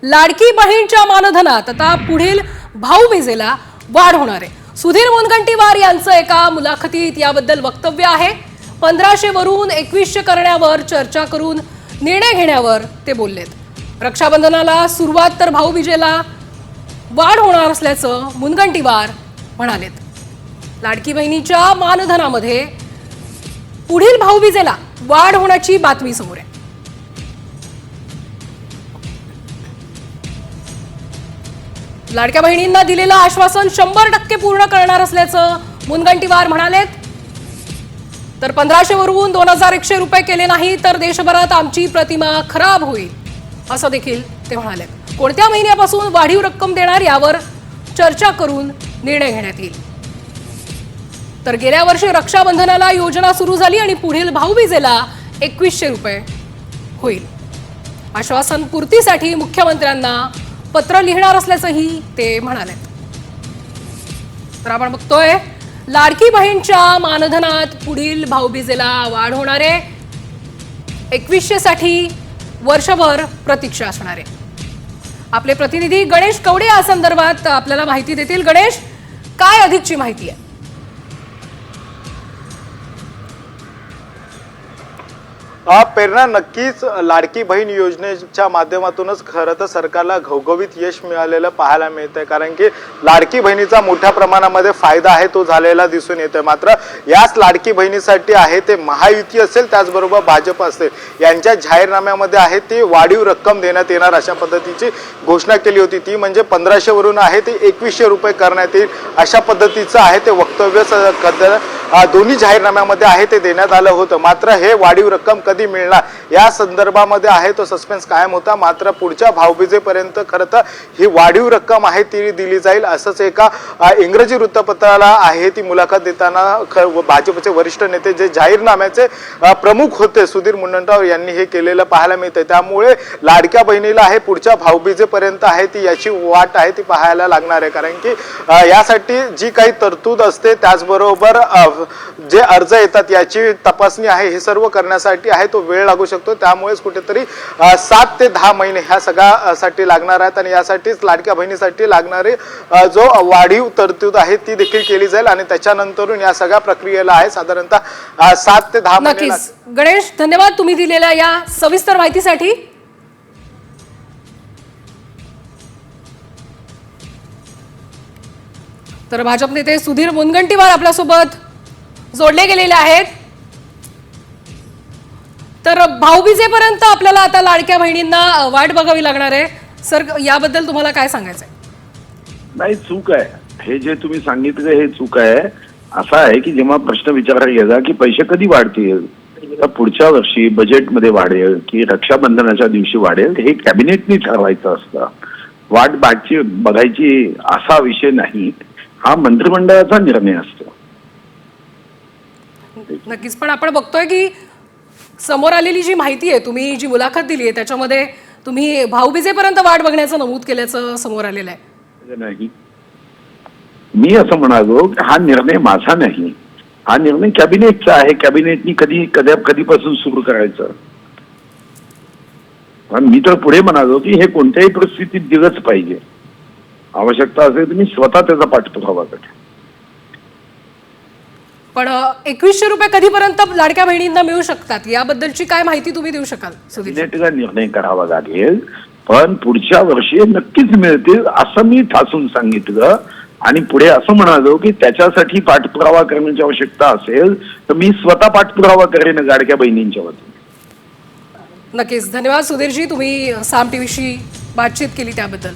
लाडकी बहीणच्या मानधनात आता पुढील भाऊबीजेला वाढ होणार आहे। सुधीर मुनगंटीवार यांचं एका मुलाखतीत याबद्दल वक्तव्य आहे। 1500 वरून 2100 करण्यावर चर्चा करून निर्णय घेण्यावर ते बोललेत। रक्षाबंधनाला सुरुवात तर भाऊबीजेला वाढ होणार असल्याचं मुनगंटीवार म्हणालेत। लाडकी बहिणीच्या मानधनामध्ये पुढील भाऊबीजेला वाढ होण्याची बातमी समोर आहे। लाडक्या बहिणींना दिलेलं आश्वासन 100% पूर्ण करणार असल्याचं मुनगंटीवार म्हणालेत। तर 1500 वरून 2100 रुपये केले नाही तर देशभरात आमची प्रतिमा खराब होईल असं देखील ते म्हणाले। कोणत्या महिन्यापासून वाढीव रक्कम देणार यावर चर्चा करून निर्णय घेण्यात येईल। तर गेल्या वर्षी रक्षाबंधनाला योजना सुरू झाली आणि पुढील भाऊबीजेला 2100 रुपये होईल। आश्वासन पूर्तीसाठी मुख्यमंत्र्यांना पत्र लिहिणार असल्याचंही ते म्हणाले। तर आपण बघतोय लाडकी बहीणच्या मानधनात पुढील भाऊबीजेला वाढ होणार आहे। 2100 साठी वर्षभर प्रतीक्षा असणार आहे। आपले प्रतिनिधी गणेश कवडे या संदर्भात आपल्याला माहिती देतील। गणेश, काय अधिकची माहिती आहे? प्रेरणा, नक्कीच लाडकी बहीण योजनेच्या माध्यमातूनच खरं तर सरकारला घवघवीत यश मिळालेलं पाहायला मिळतंय। कारण की लाडकी बहिणीचा मोठ्या प्रमाणामध्ये फायदा आहे तो झालेला दिसून येतोय। मात्र याच लाडकी बहिणीसाठी आहे ते महायुती असेल त्याचबरोबर भाजप असेल यांच्या जाहीरनाम्यामध्ये आहे ती वाढीव रक्कम देण्यात येणार अशा पद्धतीची घोषणा केली होती। ती म्हणजे 1500 वरून आहे ते 2100 रुपये करण्यात येईल अशा पद्धतीचं आहे ते वक्तव्य दोन्ही जाहीरनाम्यामध्ये आहे ते देण्यात आलं होतं। मात्र हे वाढीव रक्कम कधी मिळणार या संदर्भामध्ये आहे तो सस्पेन्स कायम होता। मात्र पुढच्या भाऊबीजेपर्यंत खरं तर ही वाढीव रक्कम आहे ती दिली जाईल असंच एका इंग्रजी वृत्तपत्राला आहे ती मुलाखत देताना भाजपचे वरिष्ठ नेते जे जाहीरनाम्याचे प्रमुख होते सुधीर मुनगंटीवार यांनी हे केलेलं पाहायला मिळतंय। त्यामुळे लाडक्या बहिणीला आहे पुढच्या भाऊबीजेपर्यंत आहे ती याची वाट आहे ती पाहायला लागणार आहे। कारण की यासाठी जी काही तरतूद असते त्याचबरोबर जे अर्ज येतात याची तपासणी आहे हे सर्व करण्यासाठी आहे तो वेळ लागू शकतो। त्यामुळेच कुठेतरी 7 ते 10 महिने ह्या सगळ्यासाठी लागणार आहेत आणि यासाठीच लाडक्या बहिणीसाठी लागणारी जो वाढीव तरतूद आहे ती देखील केली जाईल आणि त्याच्यानंतरून या सगळ्या प्रक्रियेला आहे साधारणतः 7 ते 10 महिने। नक्कीच गणेश, धन्यवाद तुम्ही दिलेल्या या सविस्तर माहितीसाठी। तर भाजप नेते सुधीर मुनगंटीवार आपल्यासोबत जोडले गेलेले आहेत। तर भाऊबीजेपर्यंत आपल्याला आता लाडक्या बहिणींना वाट बघावी लागणार आहे। सर, याबद्दल तुम्हाला काय सांगायचं आहे? नाही, चूक आहे हे जे तुम्ही सांगितलं, हे चूक आहे। असं आहे की जेव्हा प्रश्न विचारायला गेला की पैसे कधी वाढतील, तर पुढच्या वर्षी बजेटमध्ये वाढेल की रक्षाबंधनाच्या दिवशी वाढेल हे कॅबिनेटने ठरवायचं असतं। वाट बघायची असा विषय नाही, हा मंत्रिमंडळाचा निर्णय असतो। नक्कीच, पण आपण बघतोय की समोर आलेली जी माहिती आहे, तुम्ही जी मुलाखत दिली आहे त्याच्यामध्ये तुम्ही भाऊबीजेपर्यंत वाट बघण्याचं नमूद केल्याचं समोर आलेलं आहे। नाही, मी असं म्हणालो हा निर्णय माझा नाही, हा निर्णय कॅबिनेटचा आहे। कॅबिनेटनी कधीपासून सुरू करायचं। मी तर पुढे म्हणालो की हे कोणत्याही परिस्थितीत दिलंच पाहिजे। आवश्यकता असेल तर मी स्वतः त्याचा पाठपुरावा करेन। पण 2100 रुपये कधीपर्यंत लाडक्या बहिणींना मिळू शकतात याबद्दलची काय माहिती तुम्ही देऊ शकाल? कॅबिनेटचा निर्णय करावा लागेल, पण पुढच्या वर्षी नक्कीच मिळतील असं मी ठासून सांगितलं। आणि पुढे असं म्हणालो की त्याच्यासाठी पाठपुरावा करण्याची आवश्यकता असेल तर मी स्वतः पाठपुरावा करेन लाडक्या बहिणींच्या वतीने। नक्कीच, धन्यवाद सुधीरजी, तुम्ही साम टीव्हीशी बातचीत केली त्याबद्दल।